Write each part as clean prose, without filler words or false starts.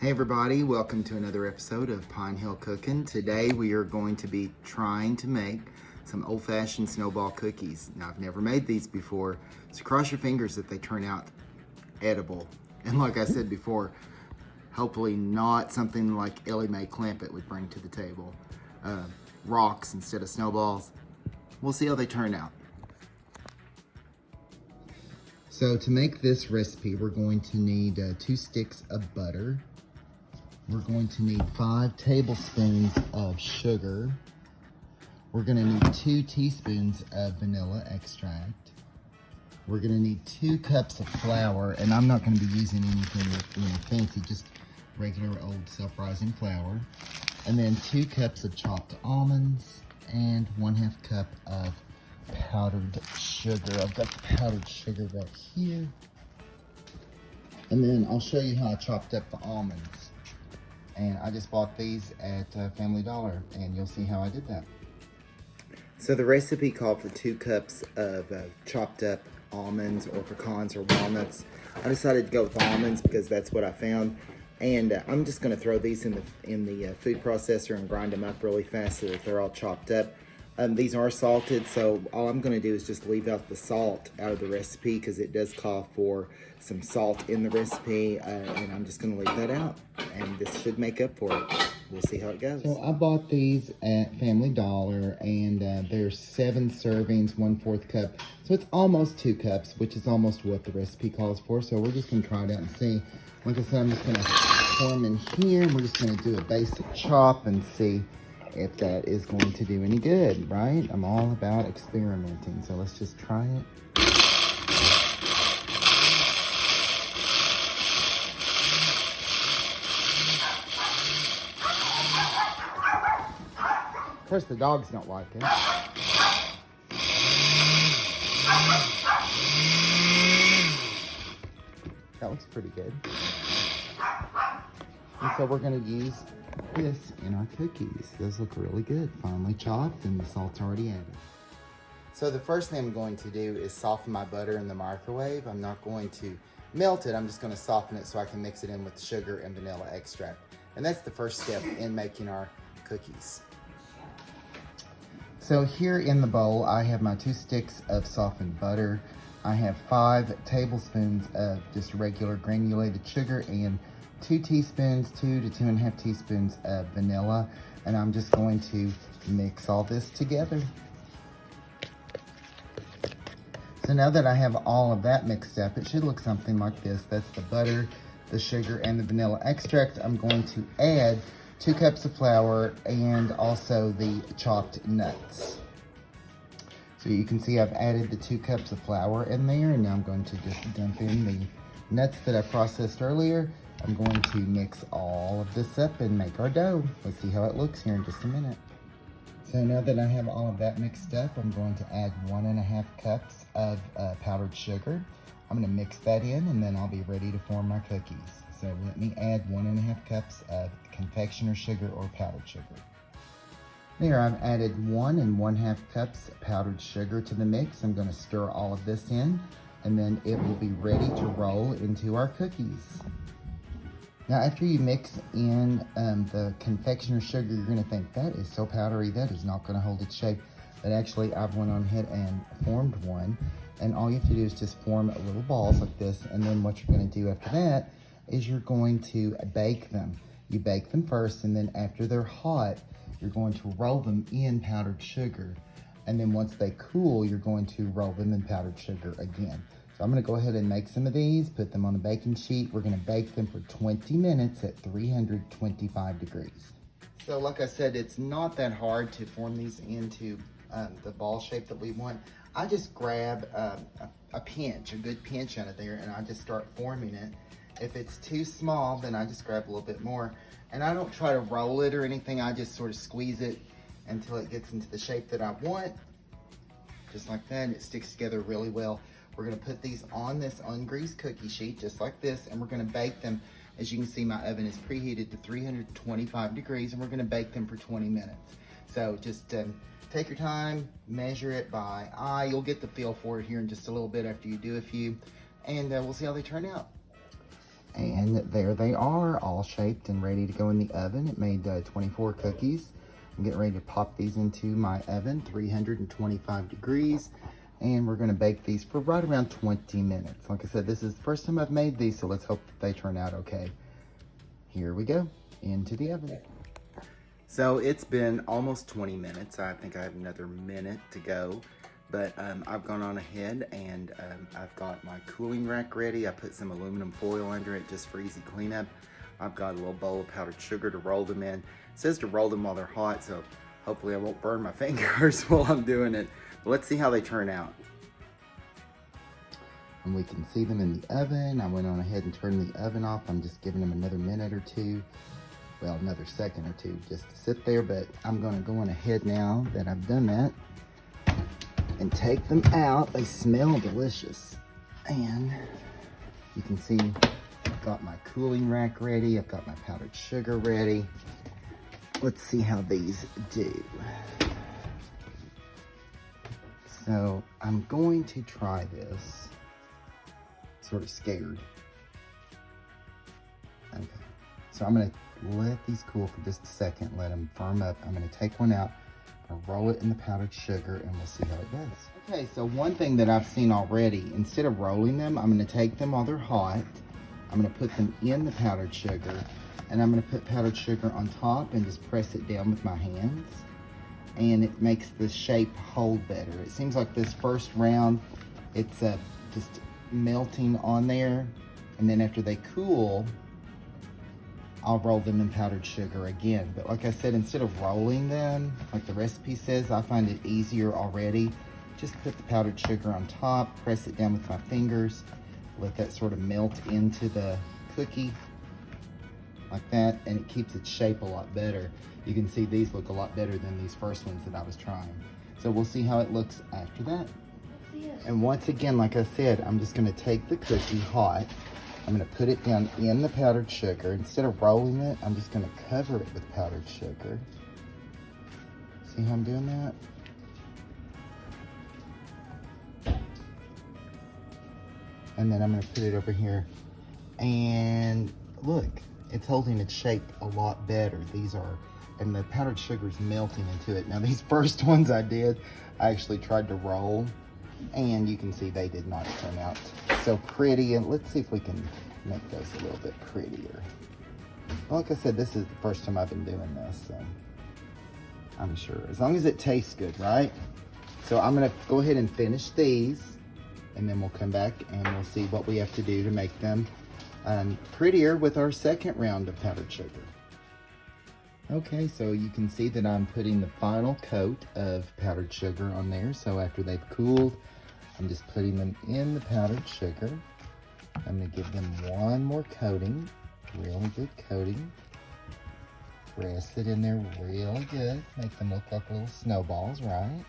Hey everybody, welcome to another episode of Pine Hill Cookin'. Today we are going to be trying to make some old-fashioned snowball cookies. Now I've never made these before, so cross your fingers that they turn out edible. And like I said before, hopefully not something like Ellie Mae Clampett would bring to the table. Rocks instead of snowballs. We'll see how they turn out. So to make this recipe, we're going to need 2 sticks of butter. We're going to need 5 tablespoons of sugar. We're going to need 2 teaspoons of vanilla extract. We're going to need 2 cups of flour, and I'm not going to be using anything fancy, just regular old self-rising flour. And then 2 cups of chopped almonds and 1/2 cup of powdered sugar. I've got the powdered sugar right here. And then I'll show you how I chopped up the almonds. And I just bought these at Family Dollar, and you'll see how I did that. So the recipe called for 2 cups of chopped up almonds or pecans or walnuts. I decided to go with almonds because that's what I found. And I'm just gonna throw these in the food processor and grind them up really fast so that they're all chopped up. These are salted, so all I'm gonna do is just leave out the salt out of the recipe because it does call for some salt in the recipe, and I'm just gonna leave that out. And this should make up for it. We'll see how it goes. So I bought these at Family Dollar, and there's 7 servings, 1/4 cup. So it's almost 2 cups, which is almost what the recipe calls for. So we're just gonna try it out and see. Like I said, I'm just gonna pour them in here. We're just gonna do a basic chop and see if that is going to do any good, right? I'm all about experimenting, so let's just try it. Of course, the dogs don't like it. That looks pretty good. And so we're gonna use this in our cookies. Those look really good, finely chopped, and the salt's already added. So the first thing I'm going to do is soften my butter in the microwave. I'm not going to melt it, I'm just gonna soften it so I can mix it in with sugar and vanilla extract. And that's the first step in making our cookies. So here in the bowl, I have my 2 sticks of softened butter. I have 5 tablespoons of just regular granulated sugar and 2 teaspoons, 2 to 2.5 teaspoons of vanilla. And I'm just going to mix all this together. So now that I have all of that mixed up, it should look something like this. That's the butter, the sugar, and the vanilla extract. I'm going to add 2 cups of flour and also the chopped nuts. So you can see I've added the 2 cups of flour in there, and now I'm going to just dump in the nuts that I processed earlier. I'm going to mix all of this up and make our dough. Let's see how it looks here in just a minute. So now that I have all of that mixed up, I'm going to add 1.5 cups of powdered sugar. I'm gonna mix that in, and then I'll be ready to form my cookies. So let me add 1.5 cups of confectioner sugar or powdered sugar. There, I've added 1 1/2 cups powdered sugar to the mix. I'm gonna stir all of this in, and then it will be ready to roll into our cookies. Now, after you mix in the confectioner sugar, you're gonna think, that is so powdery, that is not gonna hold its shape. But actually, I've went on ahead and formed one. And all you have to do is just form little balls like this. And then what you're gonna do after that is you're going to bake them. You bake them first, and then after they're hot, you're going to roll them in powdered sugar. And then once they cool, you're going to roll them in powdered sugar again. So I'm gonna go ahead and make some of these, put them on a baking sheet. We're gonna bake them for 20 minutes at 325 degrees. So like I said, it's not that hard to form these into the ball shape that we want. I just grab a good pinch out of there, and I just start forming it. If it's too small, then I just grab a little bit more. And I don't try to roll it or anything, I just sort of squeeze it until it gets into the shape that I want. Just like that, and it sticks together really well. We're gonna put these on this ungreased cookie sheet, just like this, and we're gonna bake them. As you can see, my oven is preheated to 325 degrees, and we're gonna bake them for 20 minutes. So just take your time, measure it by eye. You'll get the feel for it here in just a little bit after you do a few, and we'll see how they turn out. And there they are, all shaped and ready to go in the oven. It made 24 cookies. I'm getting ready to pop these into my oven, 325 degrees. And we're gonna bake these for right around 20 minutes. Like I said, this is the first time I've made these, so let's hope that they turn out okay. Here we go, into the oven. So it's been almost 20 minutes. I think I have another minute to go. But I've gone on ahead and I've got my cooling rack ready. I put some aluminum foil under it just for easy cleanup. I've got a little bowl of powdered sugar to roll them in. It says to roll them while they're hot, so hopefully I won't burn my fingers while I'm doing it. But let's see how they turn out. And we can see them in the oven. I went on ahead and turned the oven off. I'm just giving them another minute or two. Well, another second or two just to sit there, but I'm gonna go on ahead now that I've done that and take them out. They smell delicious. And you can see I've got my cooling rack ready. I've got my powdered sugar ready. Let's see how these do. So I'm going to try this. Sort of scared. Okay, so I'm gonna let these cool for just a second, let them firm up. I'm gonna take one out, I'll roll it in the powdered sugar, and we'll see how it does. Okay, so one thing that I've seen already, instead of rolling them, I'm gonna take them while they're hot, I'm gonna put them in the powdered sugar, and I'm gonna put powdered sugar on top and just press it down with my hands, and it makes the shape hold better. It seems like this first round, it's just melting on there, and then after they cool, I'll roll them in powdered sugar again. But like I said, instead of rolling them, like the recipe says, I find it easier already. Just put the powdered sugar on top, press it down with my fingers, let that sort of melt into the cookie, like that, and it keeps its shape a lot better. You can see these look a lot better than these first ones that I was trying. So we'll see how it looks after that. And once again, like I said, I'm just gonna take the cookie hot, I'm gonna put it down in the powdered sugar. Instead of rolling it, I'm just gonna cover it with powdered sugar. See how I'm doing that? And then I'm gonna put it over here. And look, it's holding its shape a lot better. These are, and the powdered sugar's melting into it. Now these first ones I did, I actually tried to roll, and you can see they did not turn out so pretty. And let's see if we can make those a little bit prettier. Like I said, this is the first time I've been doing this, so I'm sure, as long as it tastes good, right? So I'm gonna go ahead and finish these, and then we'll come back and we'll see what we have to do to make them prettier with our second round of powdered sugar. Okay, so you can see that I'm putting the final coat of powdered sugar on there. So after they've cooled, I'm just putting them in the powdered sugar. I'm gonna give them one more coating, really good coating. Press it in there really good, make them look like little snowballs, right?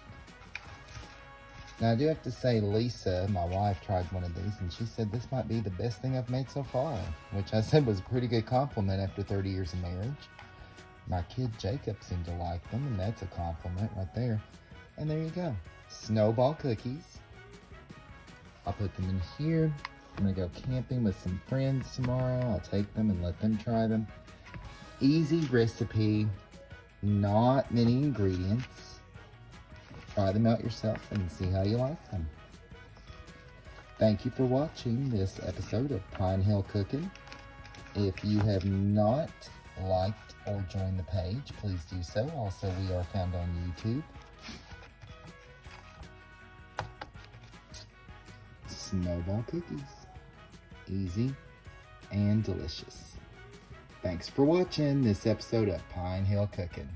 Now I do have to say, Lisa, my wife, tried one of these and she said this might be the best thing I've made so far, which I said was a pretty good compliment after 30 years of marriage. My kid Jacob seemed to like them, and that's a compliment right there. And there you go, Snowball cookies. I'll put them in here. I'm gonna go camping with some friends tomorrow. I'll take them and let them try them. Easy recipe, not many ingredients. Try them out yourself and see how you like them. Thank you for watching this episode of Pine Hill Cookin'. If you have not liked or joined the page, please do so. Also, we are found on YouTube. Snowball cookies. Easy and delicious. Thanks for watching this episode of Pine Hill Cookin'.